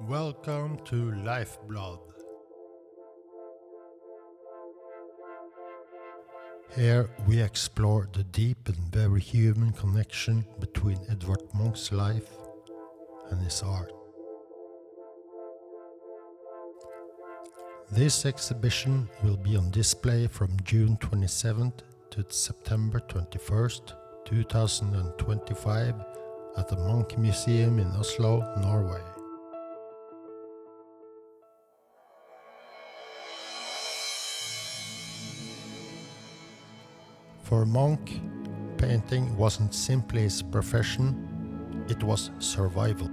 Welcome to Lifeblood. Here we explore the deep and very human connection between Edvard Munch's life and his art. This exhibition will be on display from June 27th to September 21st, 2025 at the MUNCH Museum in Oslo, Norway. For Munch, painting wasn't simply his profession, it was survival.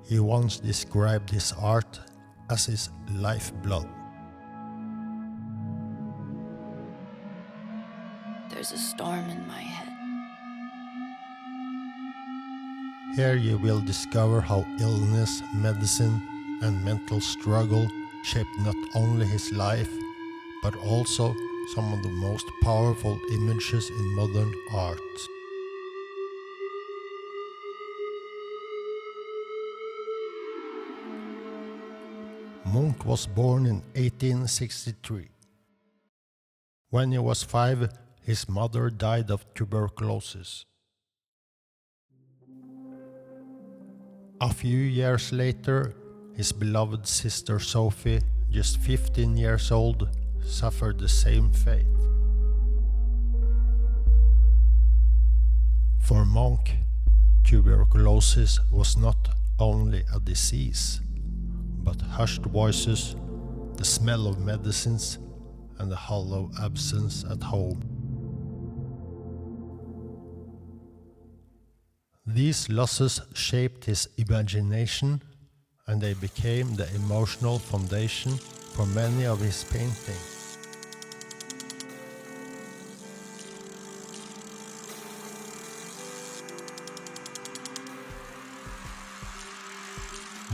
He once described his art as his lifeblood. There's a storm in my head. Here you will discover how illness, medicine, and mental struggle shaped not only his life, but also some of the most powerful images in modern art. Munch was born in 1863. When he was 5, his mother died of tuberculosis. A few years later, his beloved sister Sophie, just 15 years old, suffered the same fate. For Munch, tuberculosis was not only a disease, but hushed voices, the smell of medicines, and the hollow absence at home. These losses shaped his imagination, and they became the emotional foundation for many of his paintings.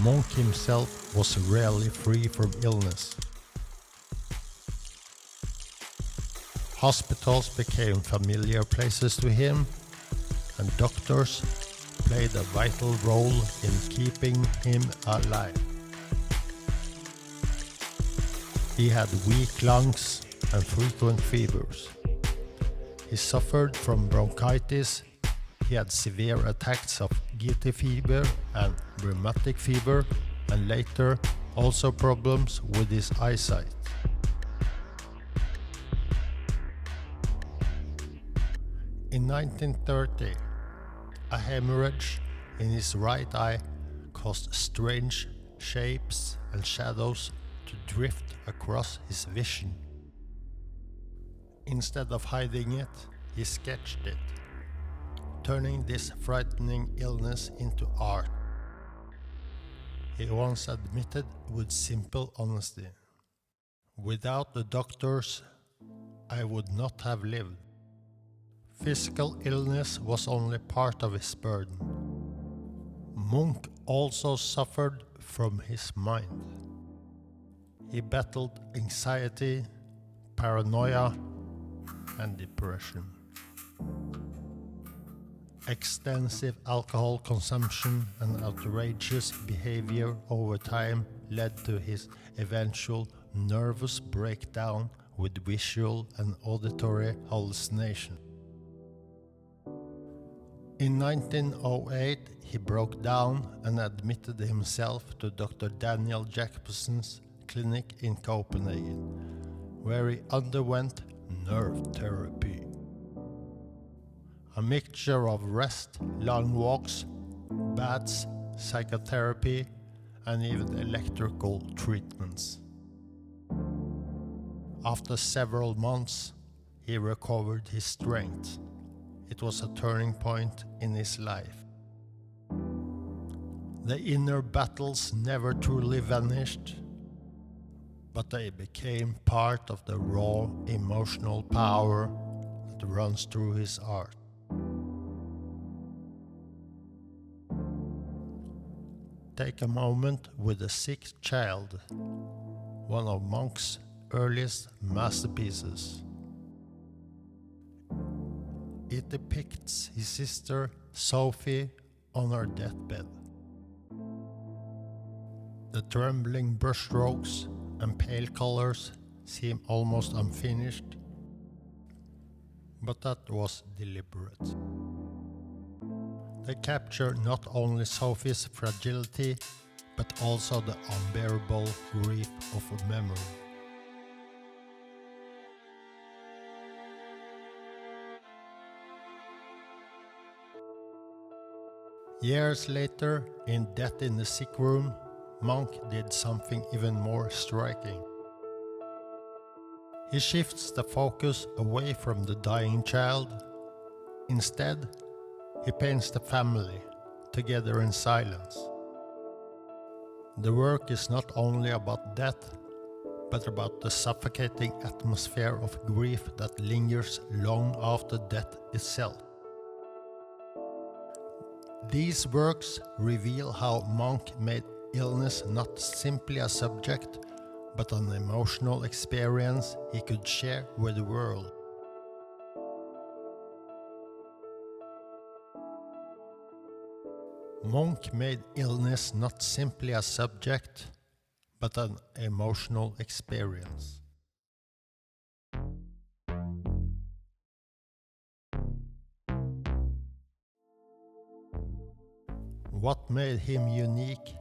Munch himself was rarely free from illness. Hospitals became familiar places to him, and doctors played a vital role in keeping him alive. He had weak lungs and frequent fevers. He suffered from bronchitis. He had severe attacks of gouty fever and rheumatic fever, and later also problems with his eyesight. In 1930, a hemorrhage in his right eye caused strange shapes and shadows to drift across his vision. Instead of hiding it, he sketched it, turning this frightening illness into art. He once admitted with simple honesty, "Without the doctors, I would not have lived." Physical illness was only part of his burden. Munch also suffered from his mind. He battled anxiety, paranoia, and depression. Extensive alcohol consumption and outrageous behavior over time led to his eventual nervous breakdown with visual and auditory hallucination. In 1908, he broke down and admitted himself to Dr. Daniel Jacobsen's clinic in Copenhagen, where he underwent nerve therapy. A mixture of rest, long walks, baths, psychotherapy, and even electrical treatments. After several months, he recovered his strength. It was a turning point in his life. The inner battles never truly vanished, but they became part of the raw emotional power that runs through his art. Take a moment with a sick child, one of Munch's earliest masterpieces. it depicts his sister Sophie on her deathbed. The trembling brushstrokes and pale colors seem almost unfinished, but that was deliberate. They capture not only Sophie's fragility, but also the unbearable grief of a memory. Years later, in Death in the Sick Room, Munch did something even more striking. He shifts the focus away from the dying child. Instead, he paints the family, together in silence. The work is not only about death, but about the suffocating atmosphere of grief that lingers long after death itself. These works reveal how Munch made illness not simply a subject, but an emotional experience he could share with the world. Munch made illness not simply a subject, but an emotional experience. What made him unique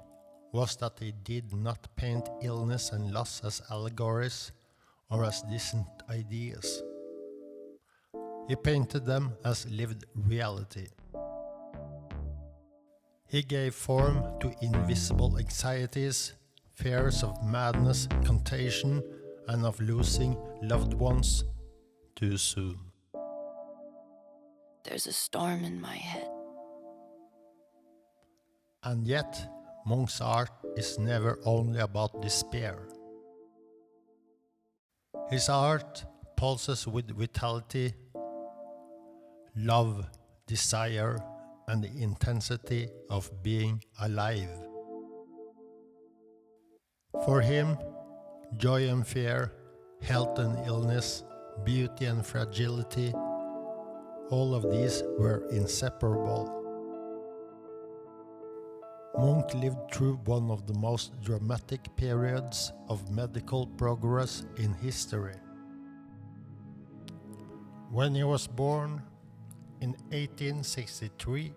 was that he did not paint illness and loss as allegories or as distant ideas. He painted them as lived reality. He gave form to invisible anxieties, fears of madness, contagion, and of losing loved ones too soon. There's a storm in my head. And yet, Munch's art is never only about despair. His art pulses with vitality, love, desire, and the intensity of being alive. For him, joy and fear, health and illness, beauty and fragility, all of these were inseparable. Munch lived through one of the most dramatic periods of medical progress in history. When he was born in 1863,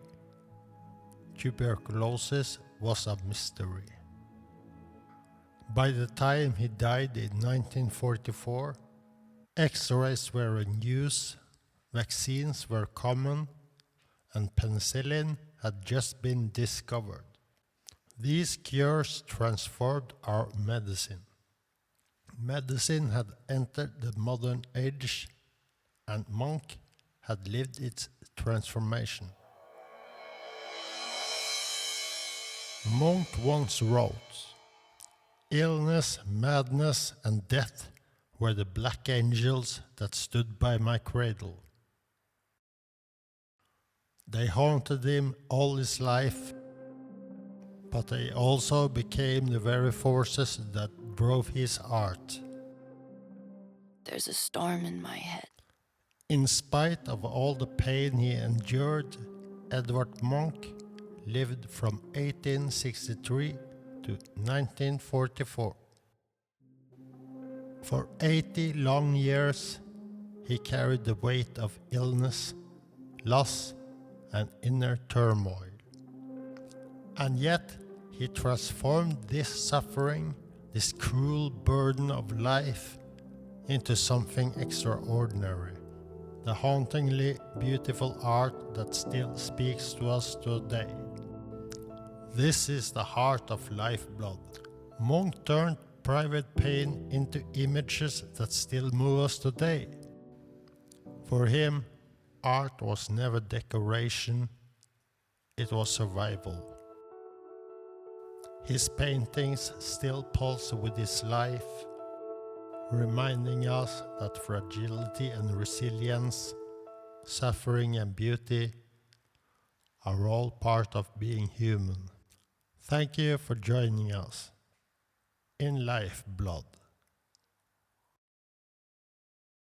tuberculosis was a mystery. By the time he died in 1944, X-rays were in use, vaccines were common, and penicillin had just been discovered. These cures transformed our medicine. Medicine had entered the modern age, and Munch had lived its transformation. Munch once wrote, "Illness, madness, and death were the black angels that stood by my cradle. They haunted him all his life, but they also became the very forces that drove his art." There's a storm in my head. In spite of all the pain he endured, Edvard Munch lived from 1863 to 1944. For 80 long years, he carried the weight of illness, loss, and inner turmoil. And yet, he transformed this suffering, this cruel burden of life, into something extraordinary. The hauntingly beautiful art that still speaks to us today. This is the heart of Lifeblood. Munch turned private pain into images that still move us today. For him, art was never decoration, it was survival. His paintings still pulse with his life, reminding us that fragility and resilience, suffering and beauty are all part of being human. Thank you for joining us in Lifeblood.